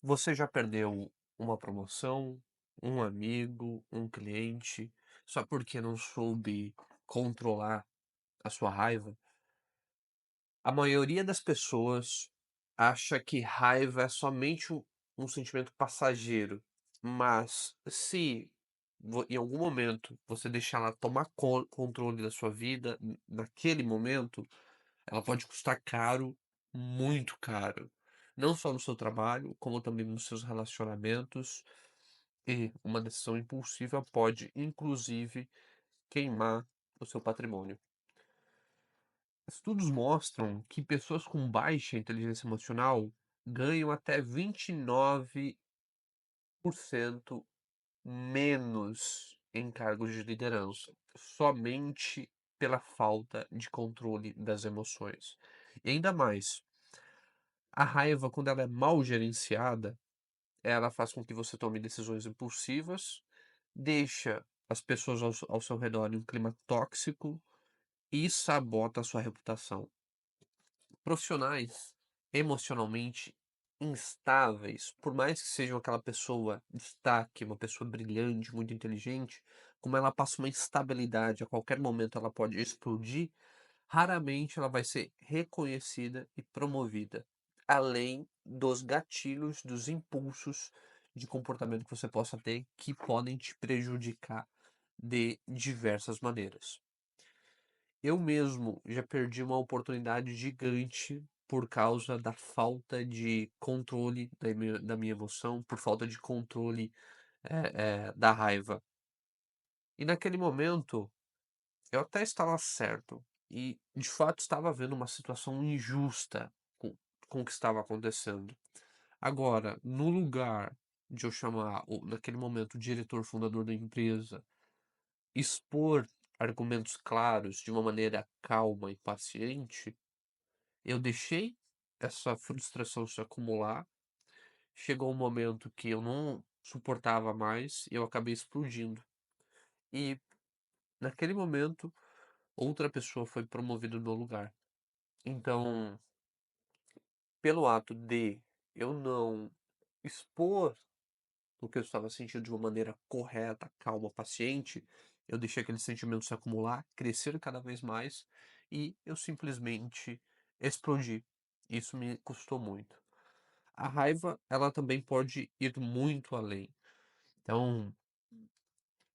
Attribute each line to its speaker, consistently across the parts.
Speaker 1: Você já perdeu uma promoção, um amigo, um cliente, só porque não soube controlar a sua raiva? A maioria das pessoas acha que raiva é somente um sentimento passageiro, mas se em algum momento você deixar ela tomar controle da sua vida, naquele momento, ela pode custar caro, muito caro. Não só no seu trabalho, como também nos seus relacionamentos. E uma decisão impulsiva pode, inclusive, queimar o seu patrimônio. Estudos mostram que pessoas com baixa inteligência emocional ganham até 29% menos em cargos de liderança, somente pela falta de controle das emoções. E ainda mais, a raiva, quando ela é mal gerenciada, ela faz com que você tome decisões impulsivas, deixa as pessoas ao seu redor em um clima tóxico e sabota a sua reputação. Profissionais emocionalmente instáveis, por mais que sejam aquela pessoa destaque, uma pessoa brilhante, muito inteligente, como ela passa uma instabilidade, a qualquer momento ela pode explodir, raramente ela vai ser reconhecida e promovida, além dos gatilhos, dos impulsos de comportamento que você possa ter que podem te prejudicar de diversas maneiras. Eu mesmo já perdi uma oportunidade gigante por causa da falta de controle da minha emoção, por falta de controle, da raiva. E naquele momento, eu até estava certo e, de fato, estava vendo uma situação injusta com o que estava acontecendo. Agora, no lugar de eu chamar naquele momento, o diretor fundador da empresa, expor argumentos claros de uma maneira calma e paciente, eu deixei essa frustração se acumular. Chegou um momento que eu não suportava mais e eu acabei explodindo. E naquele momento, outra pessoa foi promovida no meu lugar. Então, pelo ato de eu não expor o que eu estava sentindo de uma maneira correta, calma, paciente, eu deixei aquele sentimento se acumular, crescer cada vez mais e eu simplesmente explodi. Isso me custou muito. A raiva, ela também pode ir muito além. Então,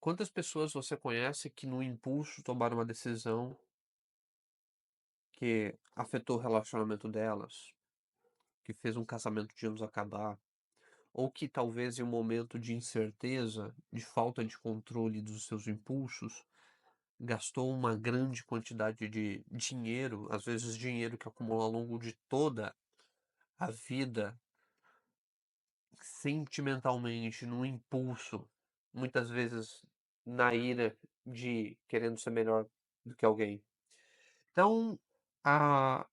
Speaker 1: quantas pessoas você conhece que no impulso tomaram uma decisão que afetou o relacionamento delas, que fez um casamento de anos acabar, ou que talvez em um momento de incerteza, de falta de controle dos seus impulsos, gastou uma grande quantidade de dinheiro, às vezes dinheiro que acumulou ao longo de toda a vida, sentimentalmente, no impulso, muitas vezes na ira de querendo ser melhor do que alguém. Então, a,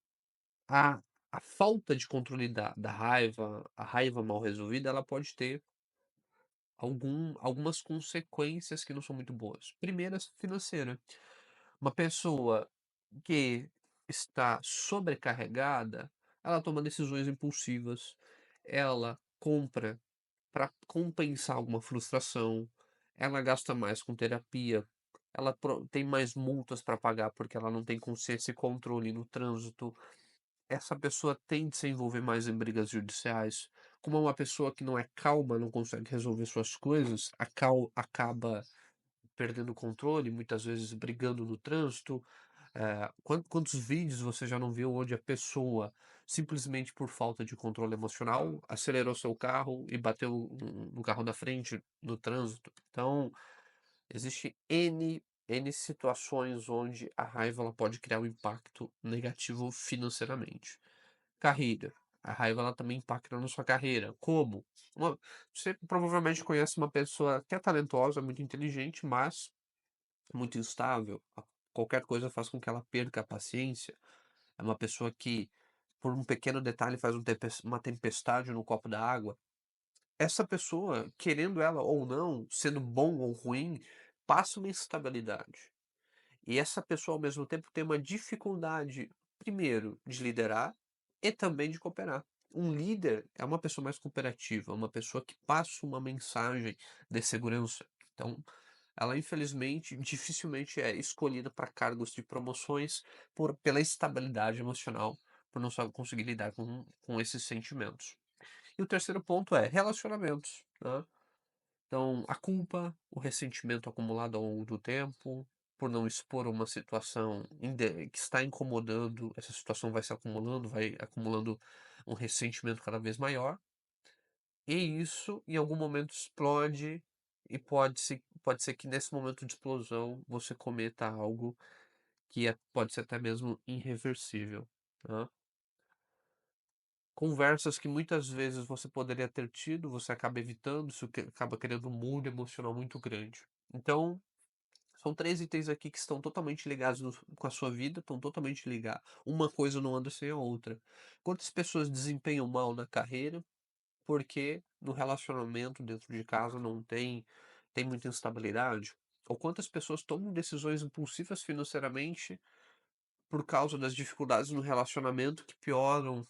Speaker 1: a, a falta de controle da raiva, a raiva mal resolvida, ela pode ter algumas consequências que não são muito boas. Primeira, financeira. Uma pessoa que está sobrecarregada, ela toma decisões impulsivas, ela compra para compensar alguma frustração, ela gasta mais com terapia, ela tem mais multas para pagar porque ela não tem consciência e controle no trânsito. Essa pessoa tende a se envolver mais em brigas judiciais. Como é uma pessoa que não é calma, não consegue resolver suas coisas, acaba perdendo o controle, muitas vezes brigando no trânsito. Quantos vídeos você já não viu onde a pessoa, simplesmente por falta de controle emocional, acelerou seu carro e bateu no carro da frente no trânsito? Então, existe N situações onde a raiva ela pode criar um impacto negativo financeiramente. Carreira. A raiva ela também impacta na sua carreira. Como? Você provavelmente conhece uma pessoa que é talentosa, muito inteligente, mas muito instável. Qualquer coisa faz com que ela perca a paciência. É uma pessoa que, por um pequeno detalhe, faz uma tempestade no copo da água. Essa pessoa, querendo ela ou não, sendo bom ou ruim, passa uma instabilidade. E essa pessoa, ao mesmo tempo, tem uma dificuldade, primeiro, de liderar e também de cooperar. Um líder é uma pessoa mais cooperativa, uma pessoa que passa uma mensagem de segurança. Então, ela infelizmente dificilmente é escolhida para cargos de promoções pela instabilidade emocional, por não só conseguir lidar com esses sentimentos. E o terceiro ponto é relacionamentos, né? Então, a culpa, o ressentimento acumulado ao longo do tempo, por não expor uma situação que está incomodando, essa situação vai se acumulando, vai acumulando um ressentimento cada vez maior, e isso em algum momento explode, e pode ser que nesse momento de explosão você cometa algo que pode ser até mesmo irreversível, né? Conversas que muitas vezes você poderia ter tido, você acaba evitando, isso acaba criando um mundo emocional muito grande. Então, são 3 itens aqui que estão totalmente ligados com a sua vida, estão totalmente ligados. Uma coisa não anda sem a outra. Quantas pessoas desempenham mal na carreira porque no relacionamento dentro de casa não tem muita instabilidade? Ou quantas pessoas tomam decisões impulsivas financeiramente por causa das dificuldades no relacionamento que pioram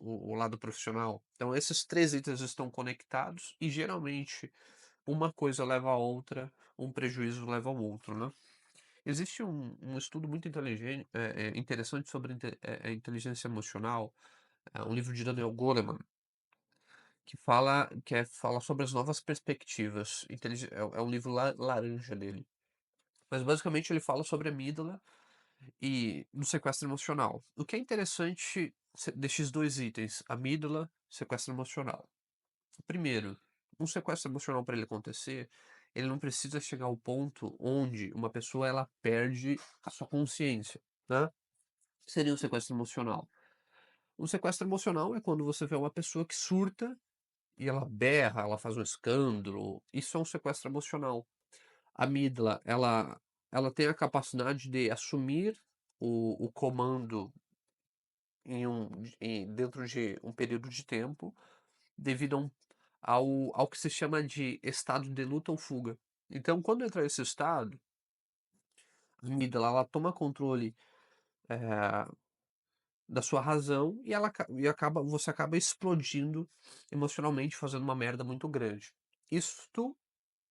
Speaker 1: o lado profissional? Então, esses 3 itens estão conectados e geralmente uma coisa leva a outra, um prejuízo leva ao outro, né? Existe um estudo muito interessante sobre inteligência emocional, um livro de Daniel Goleman, fala sobre as novas perspectivas. É um livro laranja dele. Mas basicamente ele fala sobre a amígdala e no sequestro emocional. O que é interessante destes 2 itens, amígdala, sequestro emocional. Primeiro, um sequestro emocional para ele acontecer, ele não precisa chegar ao ponto onde uma pessoa ela perde a sua consciência, né? Seria um sequestro emocional. Um sequestro emocional é quando você vê uma pessoa que surta e ela berra, ela faz um escândalo. Isso é um sequestro emocional. A amígdala, ela tem a capacidade de assumir o comando dentro de um período de tempo, devido ao que se chama de estado de luta ou fuga. Então, quando entra esse estado, a amígdala ela toma controle eh, da sua razão e você acaba explodindo emocionalmente, fazendo uma merda muito grande. Isto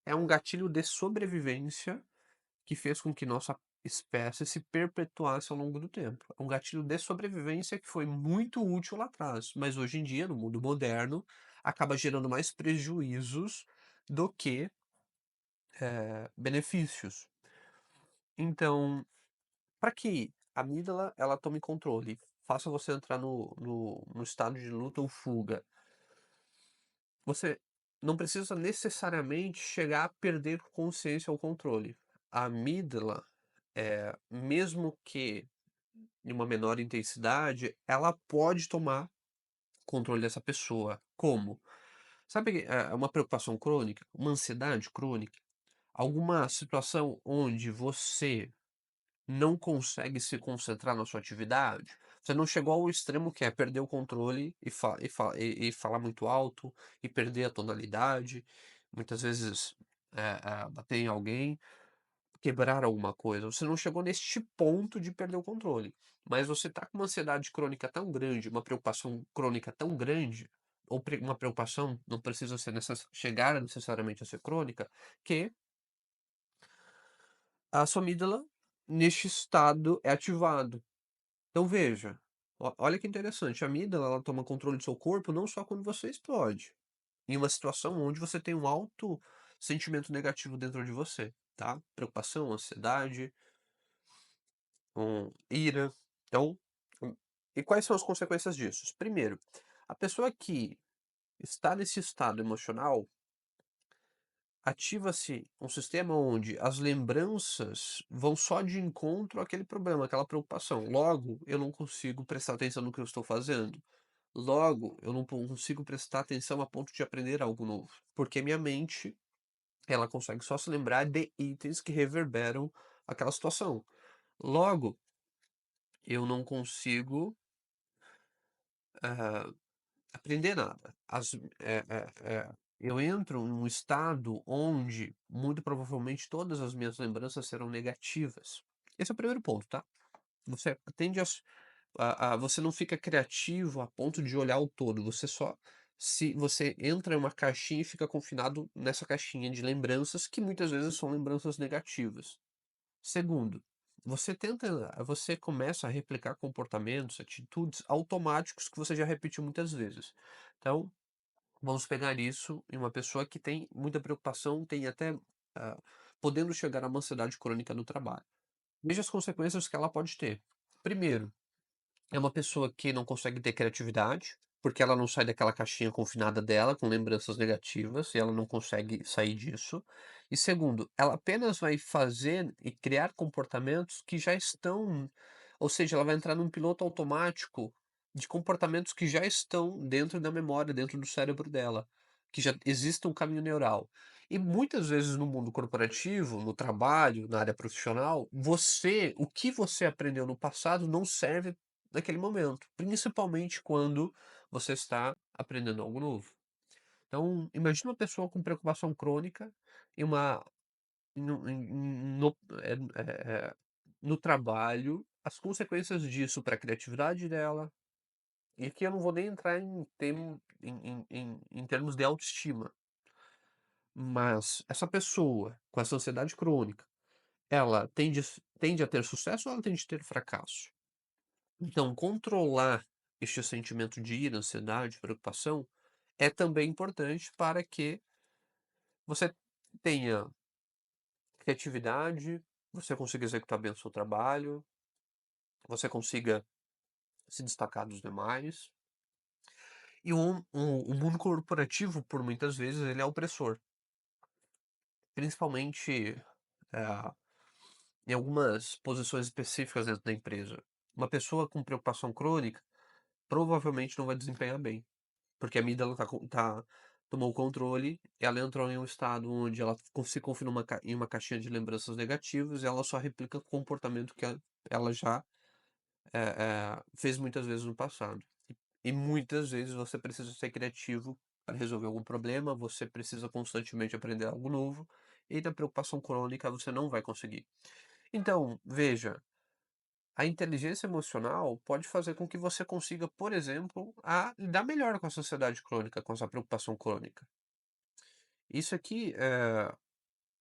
Speaker 1: é um gatilho de sobrevivência que fez com que nossa espécie se perpetuasse ao longo do tempo. É um gatilho de sobrevivência que foi muito útil lá atrás, mas hoje em dia, no mundo moderno, acaba gerando mais prejuízos do que benefícios. Então, para que a amígdala ela tome controle, faça você entrar no estado de luta ou fuga, você não precisa necessariamente chegar a perder consciência ou controle. A amígdala, mesmo que em uma menor intensidade, ela pode tomar controle dessa pessoa. Como? Sabe, uma preocupação crônica, uma ansiedade crônica, alguma situação onde você não consegue se concentrar na sua atividade, você não chegou ao extremo que é perder o controle e falar muito alto, e perder a tonalidade, muitas vezes, bater em alguém, quebrar alguma coisa. Você não chegou neste ponto de perder o controle, mas você tá com uma ansiedade crônica tão grande, uma preocupação crônica tão grande, ou uma preocupação não precisa chegar necessariamente a ser crônica, que a sua amígdala, neste estado, é ativado. Então veja, olha que interessante, a amígdala ela toma controle do seu corpo não só quando você explode, em uma situação onde você tem um alto sentimento negativo dentro de você, tá? Preocupação, ansiedade, ira. Então, hum, e quais são as consequências disso? Primeiro, a pessoa que está nesse estado emocional, ativa-se um sistema onde as lembranças vão só de encontro àquele problema, àquela preocupação. Logo, eu não consigo prestar atenção no que eu estou fazendo. Logo, eu não consigo prestar atenção a ponto de aprender algo novo, porque minha mente, ela consegue só se lembrar de itens que reverberam aquela situação. Logo, eu não consigo ah, aprender nada. Eu entro num estado onde, muito provavelmente, todas as minhas lembranças serão negativas. Esse é o primeiro ponto, tá? Você tende a você não fica criativo a ponto de olhar o todo, você entra em uma caixinha e fica confinado nessa caixinha de lembranças que muitas vezes são lembranças negativas. Segundo, você começa a replicar comportamentos, atitudes automáticos que você já repetiu muitas vezes. Então, vamos pegar isso em uma pessoa que tem muita preocupação, tem até, ah, podendo chegar a uma ansiedade crônica no trabalho. Veja as consequências que ela pode ter. Primeiro, é uma pessoa que não consegue ter criatividade, porque ela não sai daquela caixinha confinada dela, com lembranças negativas, e ela não consegue sair disso. E segundo, ela apenas vai fazer e criar comportamentos que já estão, ou seja, ela vai entrar num piloto automático de comportamentos que já estão dentro da memória, dentro do cérebro dela, que já existe um caminho neural. E muitas vezes no mundo corporativo, no trabalho, na área profissional, o que você aprendeu no passado não serve naquele momento, principalmente quando você está aprendendo algo novo. Então, imagina uma pessoa com preocupação crônica e uma no em no no trabalho, as consequências disso para a criatividade dela, e aqui eu não vou nem entrar em termos de autoestima, mas essa pessoa com essa ansiedade crônica, ela tende a ter sucesso ou ela tende a ter fracasso? Então, controlar este sentimento de ira, ansiedade, preocupação é também importante para que você tenha criatividade, você consiga executar bem o seu trabalho, você consiga se destacar dos demais. E o mundo corporativo, por muitas vezes, ele é opressor, principalmente eh, em algumas posições específicas dentro da empresa. Uma pessoa com preocupação crônica provavelmente não vai desempenhar bem. Porque a amígdala tomou o controle, ela entrou em um estado onde ela se confina em uma caixinha de lembranças negativas e ela só replica comportamento que ela já, fez muitas vezes no passado. E muitas vezes você precisa ser criativo para resolver algum problema, você precisa constantemente aprender algo novo, e na preocupação crônica você não vai conseguir. Então, veja, a inteligência emocional pode fazer com que você consiga, por exemplo, lidar melhor com a ansiedade crônica, com essa preocupação crônica. Isso aqui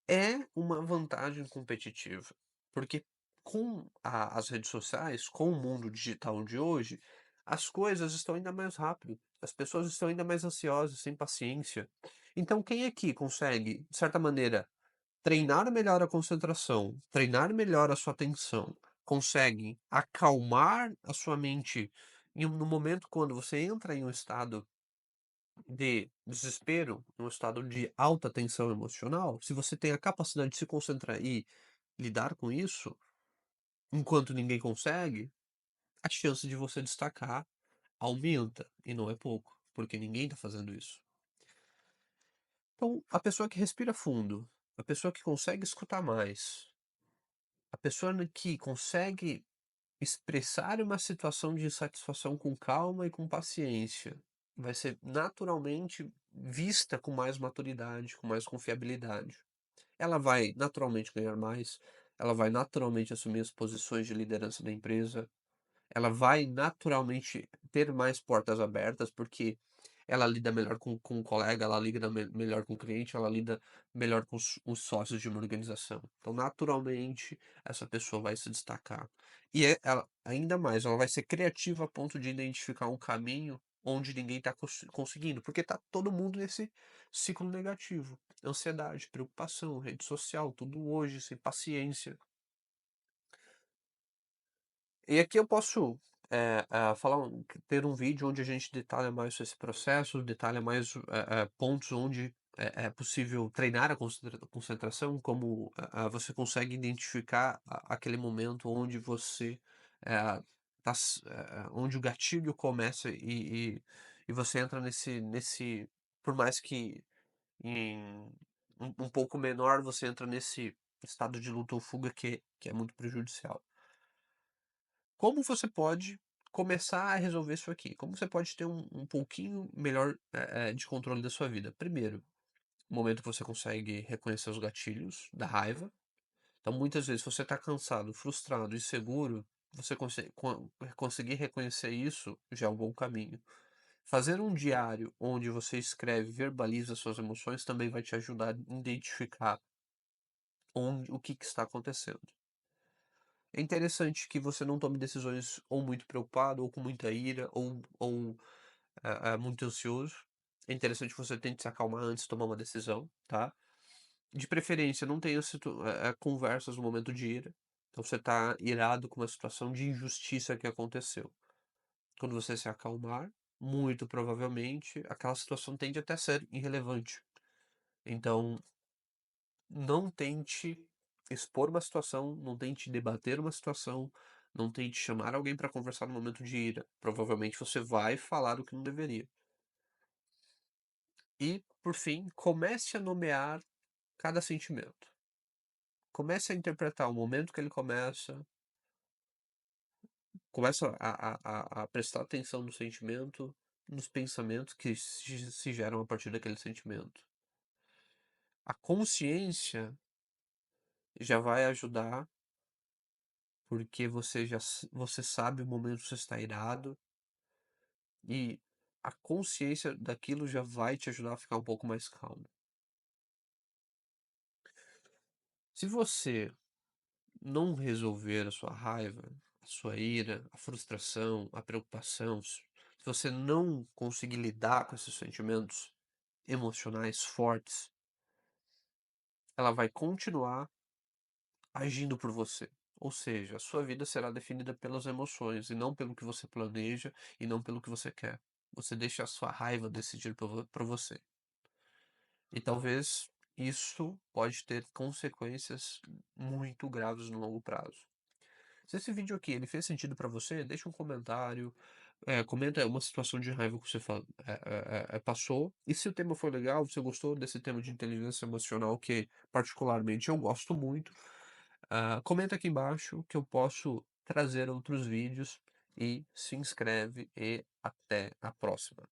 Speaker 1: é uma vantagem competitiva, porque com as redes sociais, com o mundo digital de hoje, as coisas estão ainda mais rápido, as pessoas estão ainda mais ansiosas, sem paciência. Então, quem aqui consegue, de certa maneira, treinar melhor a concentração, treinar melhor a sua atenção, consegue acalmar a sua mente no momento quando você entra em um estado de desespero, um estado de alta tensão emocional, se você tem a capacidade de se concentrar e lidar com isso, enquanto ninguém consegue, a chance de você destacar aumenta, e não é pouco, porque ninguém está fazendo isso. Então, a pessoa que respira fundo, a pessoa que consegue escutar mais, a pessoa que consegue expressar uma situação de insatisfação com calma e com paciência vai ser naturalmente vista com mais maturidade, com mais confiabilidade. Ela vai naturalmente ganhar mais, ela vai naturalmente assumir as posições de liderança da empresa, ela vai naturalmente ter mais portas abertas, porque ela lida melhor com o colega, ela lida melhor com o cliente, ela lida melhor com os sócios de uma organização. Então, naturalmente, essa pessoa vai se destacar. E ela, ainda mais, ela vai ser criativa a ponto de identificar um caminho onde ninguém está conseguindo, porque está todo mundo nesse ciclo negativo. Ansiedade, preocupação, rede social, tudo hoje, sem paciência. E aqui eu posso, falar ter um vídeo onde a gente detalha mais esse processo, detalha mais, pontos onde é possível treinar a concentração, como, você consegue identificar aquele momento onde você, onde o gatilho começa e você entra nesse por mais que em um pouco menor, você entra nesse estado de luta ou fuga que é muito prejudicial. Como você pode começar a resolver isso aqui? Como você pode ter um pouquinho melhor, de controle da sua vida? Primeiro, o momento que você consegue reconhecer os gatilhos da raiva. Então, muitas vezes, você está cansado, frustrado, inseguro, você conseguir reconhecer isso, já é um bom caminho. Fazer um diário onde você escreve, verbaliza suas emoções também vai te ajudar a identificar o que que está acontecendo. É interessante que você não tome decisões ou muito preocupado, ou com muita ira, ou muito ansioso. É interessante que você tente se acalmar antes de tomar uma decisão, tá? De preferência, não tenha conversas no momento de ira. Então você tá irado com uma situação de injustiça que aconteceu. Quando você se acalmar, muito provavelmente aquela situação tende até a ser irrelevante. Então, não tente expor uma situação, não tente debater uma situação, não tente chamar alguém para conversar no momento de ira. Provavelmente você vai falar o que não deveria. E, por fim, comece a nomear cada sentimento. Comece a interpretar o momento que ele começa a prestar atenção no sentimento, nos pensamentos que se geram a partir daquele sentimento. A consciência já vai ajudar, porque você sabe o momento que você está irado, e a consciência daquilo já vai te ajudar a ficar um pouco mais calmo. Se você não resolver a sua raiva, a sua ira, a frustração, a preocupação, se você não conseguir lidar com esses sentimentos emocionais fortes, ela vai continuar agindo por você. Ou seja, a sua vida será definida pelas emoções e não pelo que você planeja e não pelo que você quer. Você deixa a sua raiva decidir por você. E talvez isso pode ter consequências muito graves no longo prazo. Se esse vídeo aqui ele fez sentido pra você, deixa um comentário, comenta uma situação de raiva que você passou. E se o tema for legal, você gostou desse tema de inteligência emocional, que particularmente eu gosto muito, comenta aqui embaixo que eu posso trazer outros vídeos e se inscreve e até a próxima.